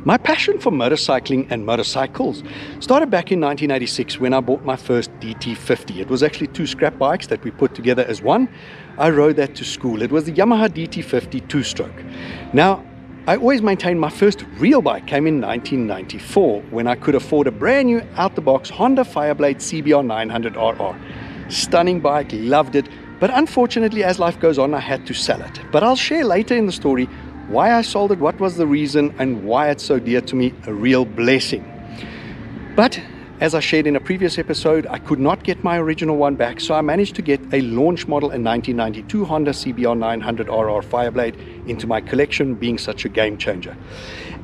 My passion for motorcycling and motorcycles started back in 1986 when I bought my first DT50. It was actually two scrap bikes that we put together as one. I rode that to school. It was the Yamaha DT50 two-stroke. Now, I always maintained my first real bike came in 1994 when I could afford a brand new out-the-box Honda Fireblade CBR1000RR. Stunning bike, loved it, but unfortunately as life goes on I had to sell it. But I'll share later in the story why I sold it, what was the reason, and why it's so dear to me, a real blessing. But as I shared in a previous episode, I could not get my original one back, so I managed to get a launch model in 1992 Honda CBR1000RR Fireblade into my collection, being such a game changer.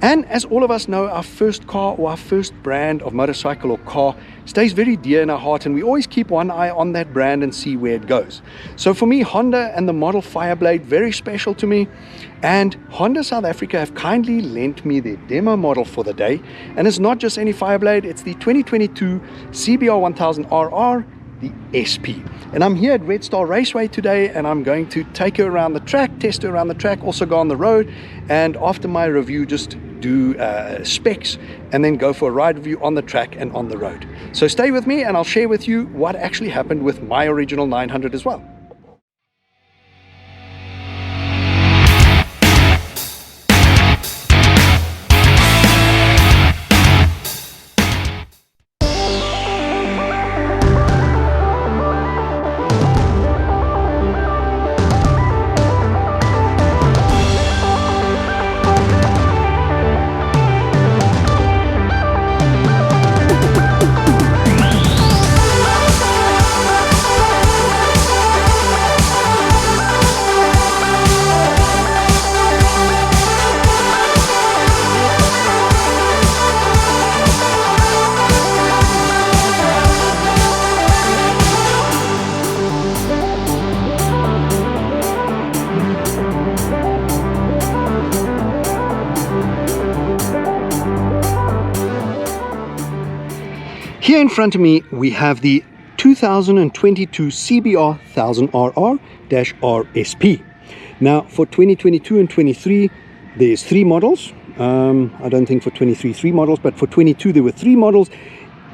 And as all of us know, our first car or our first brand of motorcycle or car stays very dear in our heart, and we always keep one eye on that brand and see where it goes. So for me, Honda and the model Fireblade, very special to me. And Honda South Africa have kindly lent me their demo model for the day. And it's not just any Fireblade, it's the 2022 CBR1000RR, the SP. And I'm here at Red Star Raceway today, and I'm going to take her around the track, test her around the track, also go on the road, and after my review just do specs and then go for a ride review on the track and on the road. So stay with me and I'll share with you what actually happened with my original 900 as well. Here in front of me we have the 2022 CBR 1000RR-RSP. Now for 2022 and 23 there's three models. I don't think for 23 three models, but for 22 there were three models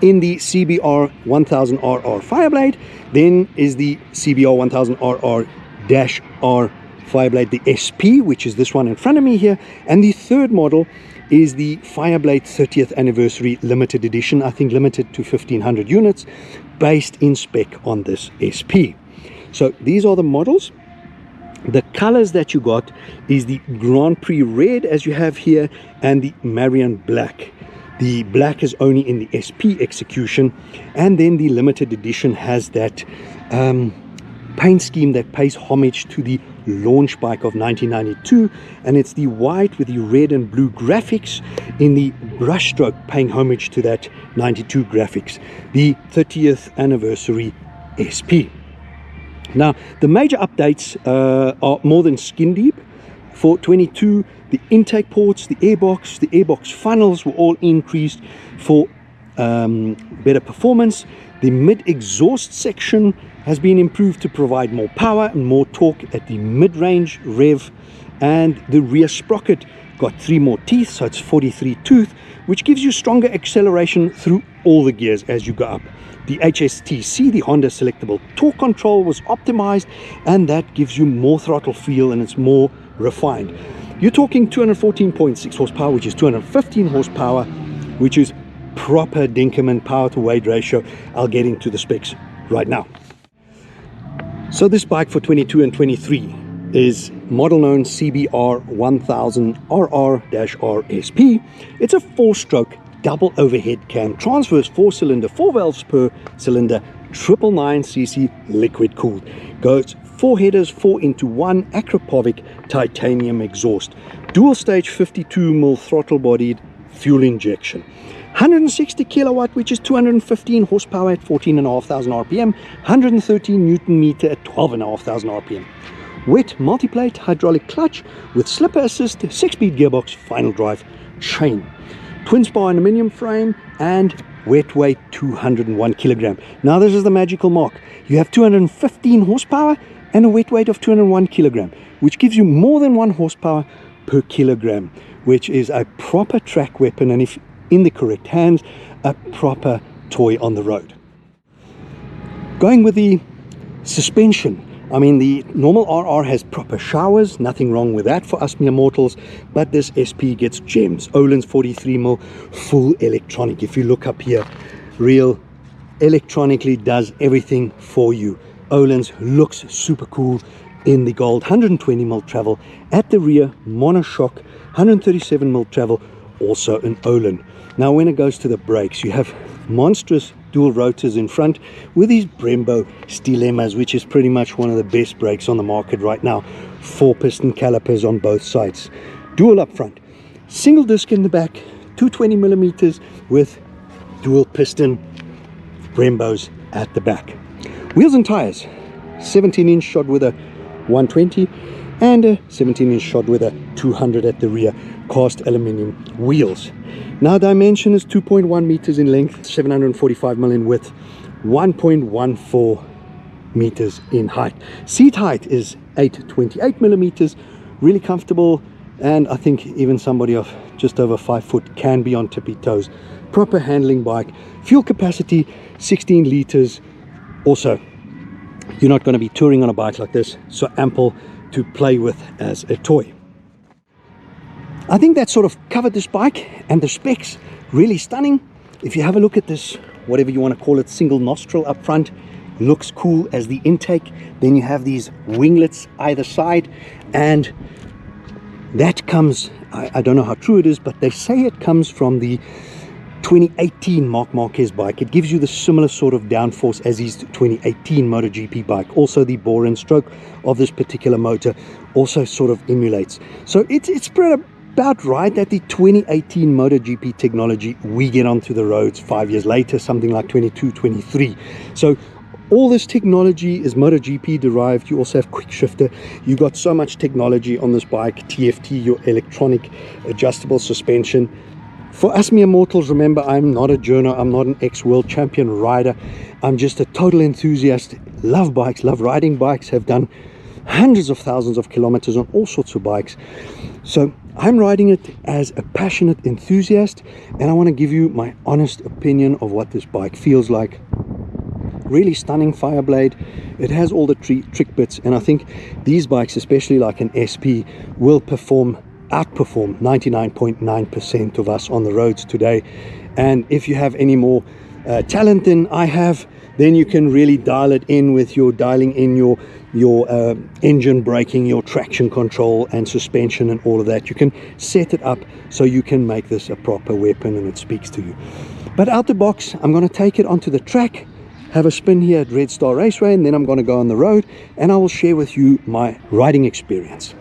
in the CBR 1000RR Fireblade. Then is the CBR 1000RR-R Fireblade, the SP, which is this one in front of me here, and the third model is the Fireblade 30th anniversary limited edition, I think limited to 1500 units, based in spec on this SP. So these are the models. The colors that you got is the Grand Prix red, as you have here, and the Marion black. The black is only in the SP execution, and then the limited edition has that paint scheme that pays homage to the launch bike of 1992, and it's the white with the red and blue graphics in the brushstroke, paying homage to that 92 graphics, the 30th anniversary SP. Now the major updates are more than skin deep. For 22, the intake ports, the airbox funnels were all increased for better performance. The mid-exhaust section has been improved to provide more power and more torque at the mid-range rev, and the rear sprocket got 3 more teeth, so it's 43 tooth, which gives you stronger acceleration through all the gears as you go up. The HSTC, the Honda Selectable Torque Control, was optimized, and that gives you more throttle feel and it's more refined. You're talking 214.6 horsepower, which is 215 horsepower, which is proper Dinkelman power to weight ratio. I'll get into the specs right now. So this bike for 22 and 23 is model known CBR 1000RR-RSP. It's a 4-stroke double overhead cam transverse 4-cylinder, 4 valves per cylinder, 999cc liquid cooled. Goes 4 headers, 4-into-1 Akrapovic titanium exhaust, dual stage 52mm throttle bodied fuel injection. 160 kilowatt, which is 215 horsepower at 14,500 RPM, 113 Newton meter at 12,500 RPM. Wet multiplate hydraulic clutch with slipper assist, 6-speed gearbox, final drive chain. Twin spar aluminium frame and wet weight 201 kilogram. Now this is the magical mark. You have 215 horsepower and a wet weight of 201 kilogram, which gives you more than 1 horsepower per kilogram, which is a proper track weapon, and if in the correct hands, a proper toy on the road. Going with the suspension, I mean, the normal RR has proper showers, nothing wrong with that for us mere mortals, but this SP gets gems. Öhlins 43mm full electronic. If you look up here, real electronically does everything for you. Öhlins looks super cool in the gold. 120mm travel at the rear, monoshock, 137mm travel, also an Öhlins. Now when it goes to the brakes, you have monstrous dual rotors in front with these Brembo Stilemmas, which is pretty much one of the best brakes on the market right now. 4-piston calipers on both sides, dual up front, single disc in the back, 220mm with dual piston Brembos at the back. Wheels and tires, 17-inch shod with a 120 and a 17-inch shod with a 200 at the rear, cast aluminium wheels. Now dimension is 2.1 meters in length, 745mm in width, 1.14 meters in height. Seat height is 828mm, really comfortable, and I think even somebody of just over 5 foot can be on tippy toes. Proper handling bike. Fuel capacity 16 liters. Also, you're not going to be touring on a bike like this, so ample to play with as a toy. I think that sort of covered this bike, and the specs really stunning. If you have a look at this, whatever you want to call it, single nostril up front, looks cool as the intake. Then you have these winglets either side, and that comes, I don't know how true it is, but they say it comes from the 2018 Marc Marquez bike. It gives you the similar sort of downforce as his 2018 MotoGP bike. Also the bore and stroke of this particular motor also sort of emulates. So it's spread about right that the 2018 MotoGP technology we get onto the roads 5 years later, something like 22, 23. So all this technology is MotoGP derived. You also have quick shifter. You got so much technology on this bike. TFT, your electronic adjustable suspension. For us mere mortals, remember, I'm not a journo, I'm not an ex-world champion rider. I'm just a total enthusiast. Love bikes, love riding bikes, have done hundreds of thousands of kilometers on all sorts of bikes. So I'm riding it as a passionate enthusiast, and I want to give you my honest opinion of what this bike feels like. Really stunning Fireblade. It has all the trick bits, and I think these bikes, especially like an SP, will outperform 99.9% of us on the roads today. And if you have any more talent than I have, then you can really dial it in with your dialing in your engine braking, your traction control and suspension and all of that. You can set it up so you can make this a proper weapon and it speaks to you. But out the box, I'm going to take it onto the track, have a spin here at Red Star Raceway, and then I'm going to go on the road and I will share with you my riding experience.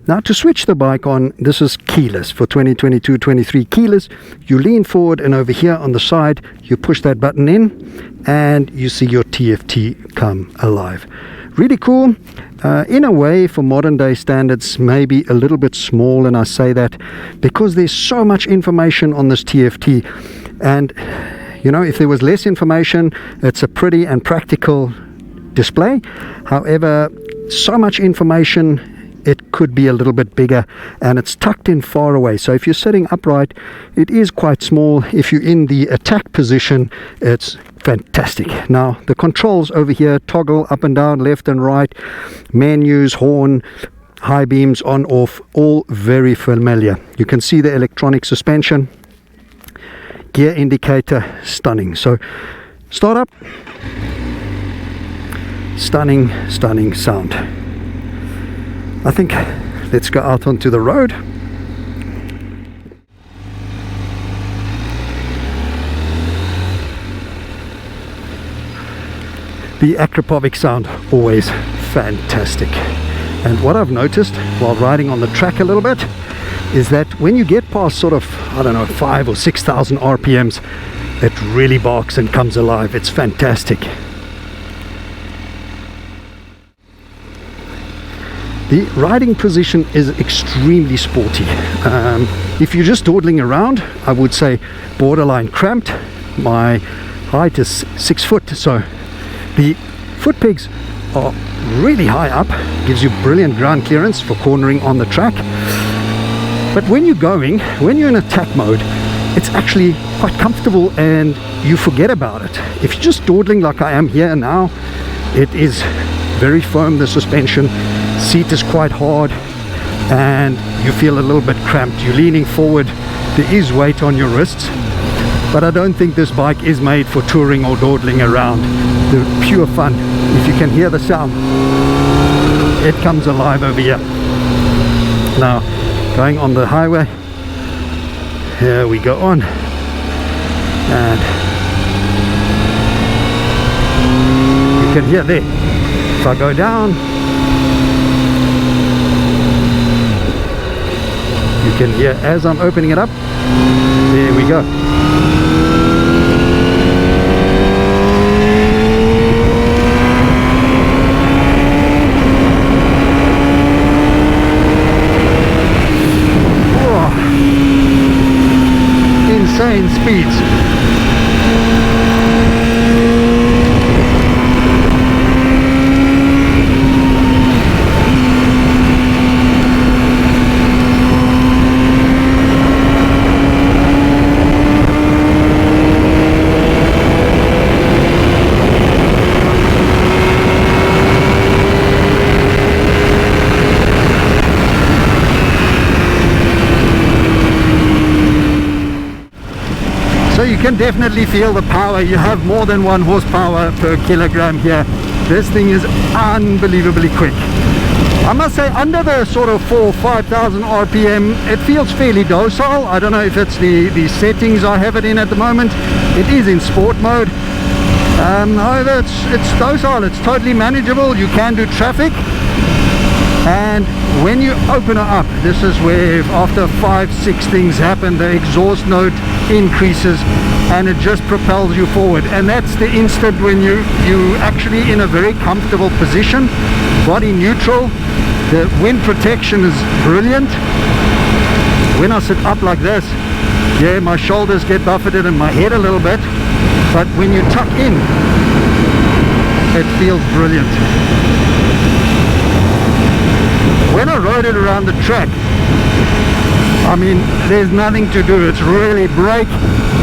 Now to switch the bike on, this is keyless for 2022-23 keyless. You lean forward, and over here on the side you push that button in and you see your TFT come alive. Really cool. In a way, for modern day standards, maybe a little bit small, and I say that because there's so much information on this TFT. And you know, if there was less information, it's a pretty and practical display. However, so much information, it could be a little bit bigger, and it's tucked in far away. So if you're sitting upright, it is quite small. If you're in the attack position, it's fantastic. Now the controls over here toggle up and down, left and right, menus, horn, high beams, on, off, all very familiar. You can see the electronic suspension, gear indicator, stunning. So start up, stunning sound. I think let's go out onto the road. The Akrapovic sound, always fantastic. And what I've noticed while riding on the track a little bit is that when you get past sort of, I don't know, 5,000 or 6,000 RPMs, it really barks and comes alive. It's fantastic. The riding position is extremely sporty. If you're just dawdling around, I would say borderline cramped. My height is 6 foot, so the foot pegs are really high up, gives you brilliant ground clearance for cornering on the track. But when you're in attack mode, it's actually quite comfortable and you forget about it. If you're just dawdling like I am here now, it is very firm, the suspension. Seat is quite hard and you feel a little bit cramped. You're leaning forward, there is weight on your wrists, but I don't think this bike is made for touring or dawdling around. The pure fun. If you can hear the sound, it comes alive over here. Now going on the highway, here we go on, and you can hear there. If I go down, you can hear as I'm opening it up. There we go. Oh, insane speeds. So you can definitely feel the power. You have more than 1 horsepower per kilogram here. This thing is unbelievably quick. I must say, under the sort of 4,000 or 5,000 RPM, it feels fairly docile. I don't know if it's the settings I have it in at the moment. It is in sport mode. However, it's docile, it's totally manageable. You can do traffic. And when you open it up, this is where after 5-6 things happen, the exhaust note increases and it just propels you forward. And that's the instant when you actually in a very comfortable position, body neutral. The wind protection is brilliant. When I sit up like this, yeah, my shoulders get buffeted and my head a little bit, but when you tuck in, it feels brilliant. When I rode it around the track, I mean, there's nothing to do. It's really brake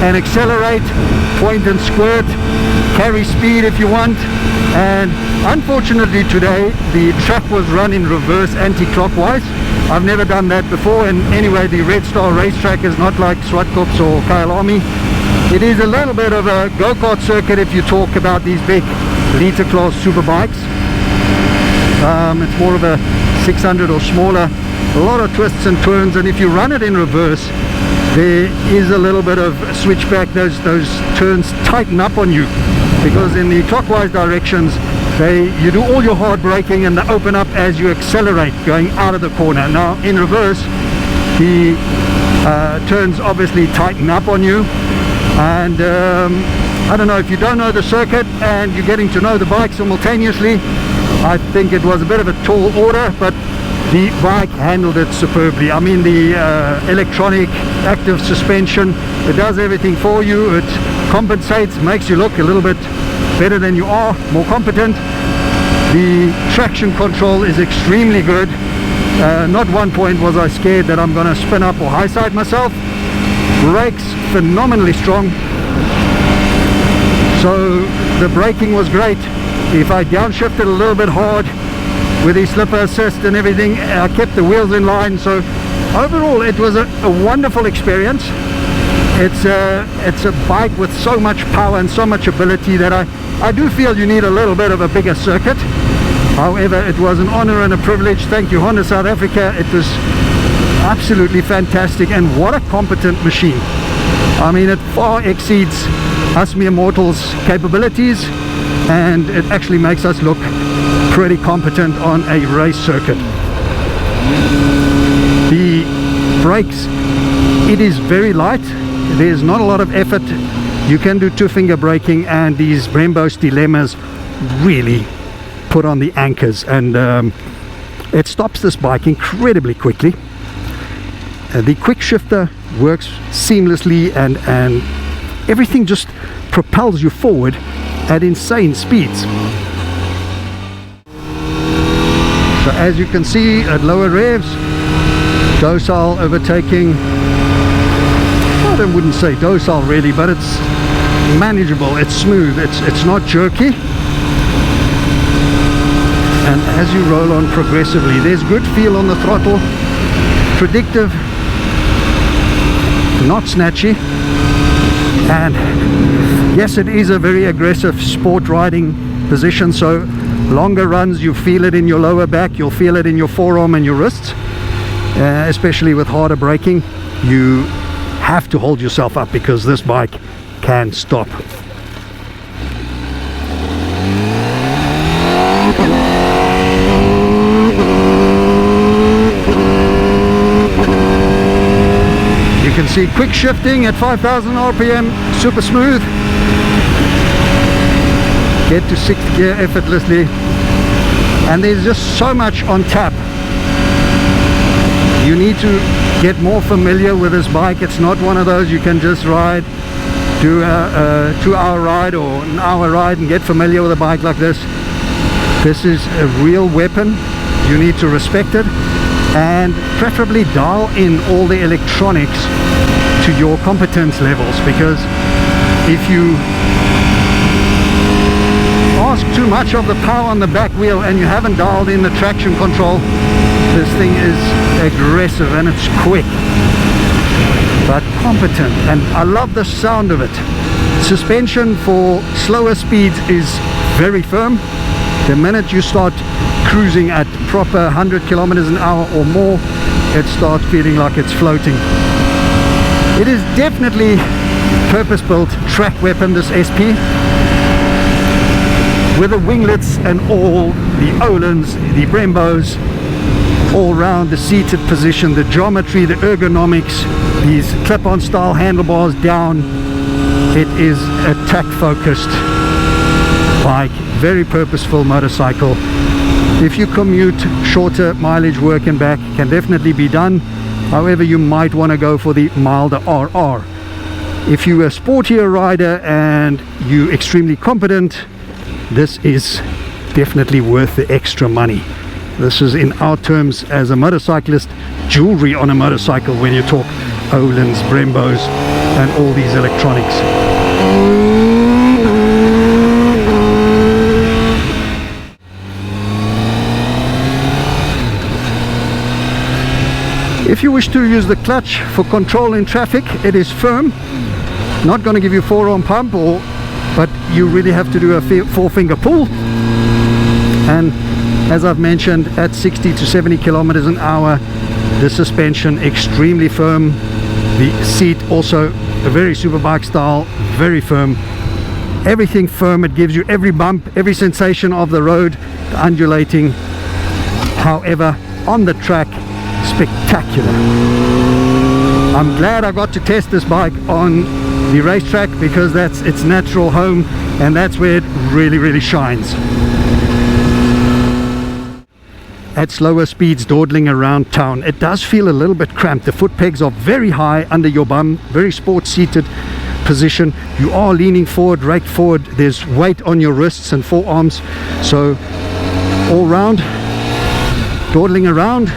and accelerate, point and squirt, carry speed if you want. And unfortunately today the track was run in reverse anti-clockwise. I've never done that before, and anyway, the Red Star racetrack is not like Swartkops or Kyalami. It is a little bit of a go-kart circuit if you talk about these big liter class superbikes. It's more of a 600 or smaller, a lot of twists and turns, and if you run it in reverse, there is a little bit of switchback. Those turns tighten up on you, because in the clockwise directions You do all your hard braking and they open up as you accelerate going out of the corner. Now in reverse, the turns obviously tighten up on you, and I don't know, if you don't know the circuit and you're getting to know the bike simultaneously, I think it was a bit of a tall order, but the bike handled it superbly. I mean, the electronic active suspension, it does everything for you. It compensates, makes you look a little bit better than you are, more competent. The traction control is extremely good. Not one point was I scared that I'm going to spin up or high side myself. Brakes phenomenally strong, so the braking was great. If I downshifted a little bit hard with the slipper assist and everything, I kept the wheels in line. So overall it was a wonderful experience. It's a bike with so much power and so much ability that I do feel you need a little bit of a bigger circuit. However, it was an honor and a privilege. Thank you, Honda South Africa. It was absolutely fantastic, and what a competent machine. I mean, it far exceeds us mere mortals' capabilities, and it actually makes us look pretty competent on a race circuit. The brakes, it is very light. There's not a lot of effort. You can do two-finger braking, and these Brembo's dilemmas really put on the anchors, and it stops this bike incredibly quickly. The quick shifter works seamlessly, and everything just propels you forward at insane speeds. So as you can see, at lower revs, docile overtaking. I wouldn't say docile really, but it's manageable, it's smooth, it's not jerky. And as you roll on progressively, there's good feel on the throttle, predictive, not snatchy, and yes, it is a very aggressive sport riding position. So longer runs, you feel it in your lower back, you'll feel it in your forearm and your wrists, especially with harder braking. You have to hold yourself up because this bike can stop. You can see quick shifting at 5,000 RPM, super smooth. Get to 6th gear effortlessly, and there's just so much on tap. You need to get more familiar with this bike. It's not one of those you can just ride, do a 2-hour ride or an hour ride and get familiar with a bike like this. This is a real weapon. You need to respect it, and preferably dial in all the electronics to your competence levels, because if you ask too much of the power on the back wheel and you haven't dialed in the traction control, this thing is aggressive and it's quick but competent, and I love the sound of it. Suspension for slower speeds is very firm. The minute you start cruising at proper 100 kilometers an hour or more, it starts feeling like it's floating. It is definitely purpose-built track weapon, this SP, with the winglets and all the Öhlins, the Brembos, all round, the seated position, the geometry, the ergonomics, these clip-on style handlebars down. It is a tack focused bike, very purposeful motorcycle. If you commute shorter mileage work and back, can definitely be done. However, you might want to go for the milder RR. If you're a sportier rider and you're extremely competent, this is definitely worth the extra money. This is, in our terms as a motorcyclist, jewelry on a motorcycle when you talk Öhlins, Brembos and all these electronics. If you wish to use the clutch for control in traffic, it is firm, not going to give you forearm pump, but you really have to do a 4-finger pull. And as I've mentioned, at 60 to 70 kilometers an hour, the suspension extremely firm. The seat also a very superbike style, very firm. everything firm. It gives you every bump, every sensation of the road, the undulating. However, on the track, spectacular. I'm glad I got to test this bike on the racetrack, because that's its natural home, and that's where it really shines. At slower speeds, dawdling around town, it does feel a little bit cramped. The foot pegs are very high under your bum, very sport seated position. You are leaning forward, raked forward. There's weight on your wrists and forearms. So all round, dawdling around,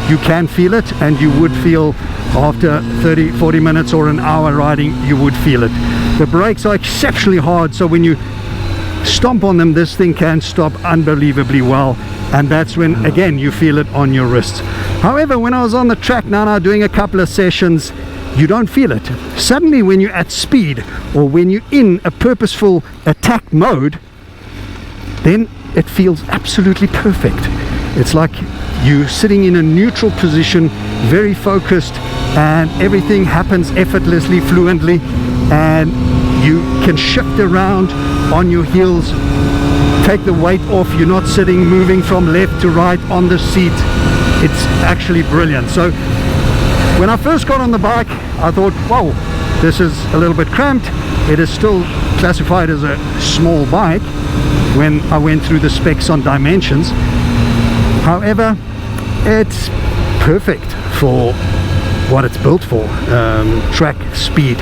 you can feel it, and you would feel after 30-40 minutes or an hour riding, you would feel it. The brakes are exceptionally hard, so when you stomp on them, this thing can stop unbelievably well, and that's when again you feel it on your wrists. However, when I was on the track now doing a couple of sessions, you don't feel it. Suddenly when you're at speed, or when you're in a purposeful attack mode, then it feels absolutely perfect. It's like you sitting in a neutral position, very focused, and everything happens effortlessly, fluently, and you can shift around on your heels, take the weight off. You're not sitting, moving from left to right on the seat. It's actually brilliant. So when I first got on the bike, I thought, whoa, this is a little bit cramped. It is still classified as a small bike when I went through the specs on dimensions. However, it's perfect for what it's built for. Track speed,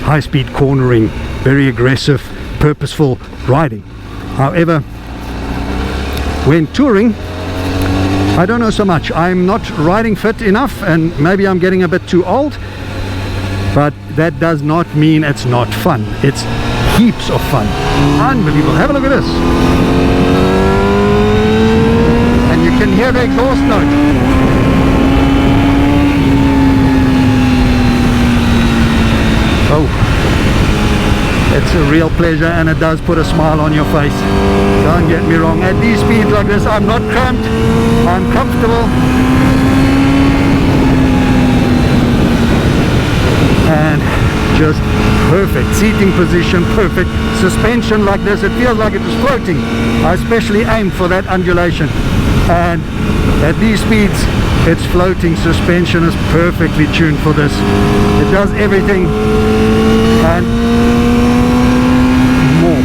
high speed cornering, very aggressive, purposeful riding. However, when touring, I don't know so much. I'm not riding fit enough, and maybe I'm getting a bit too old, but that does not mean it's not fun. It's heaps of fun. Unbelievable. Have a look at this. And you can hear the exhaust note. Oh, it's a real pleasure, and it does put a smile on your face. Don't get me wrong, at these speeds like this, I'm not cramped, I'm comfortable, and just perfect seating position, perfect suspension like this. It feels like it was floating. I especially aimed for that undulation, and at these speeds its floating suspension is perfectly tuned for this. It does everything and more.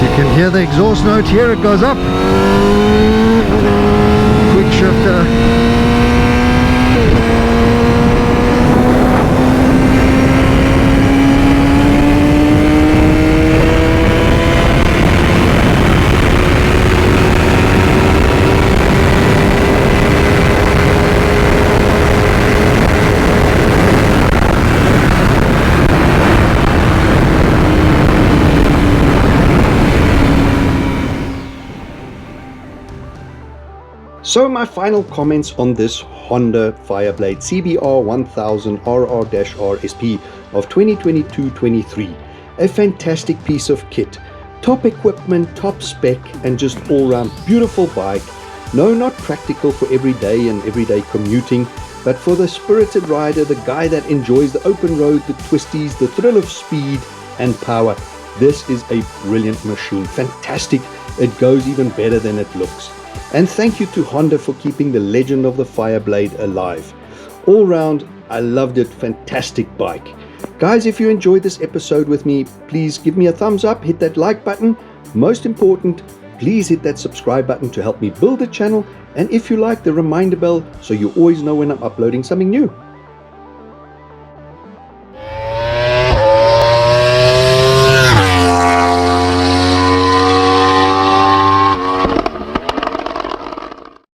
You can hear the exhaust note here. It goes up. Quick shifter. So my final comments on this Honda Fireblade CBR1000RR-RSP of 2022-23. A fantastic piece of kit. Top equipment, top spec, and just all-round beautiful bike. No, not practical for everyday and everyday commuting, but for the spirited rider, the guy that enjoys the open road, the twisties, the thrill of speed and power. This is a brilliant machine. Fantastic. It goes even better than it looks. And thank you to Honda for keeping the legend of the Fireblade alive. All round, I loved it. Fantastic bike. Guys, if you enjoyed this episode with me, please give me a thumbs up, hit that like button. Most important, please hit that subscribe button to help me build the channel. And if you like, the reminder bell so you always know when I'm uploading something new.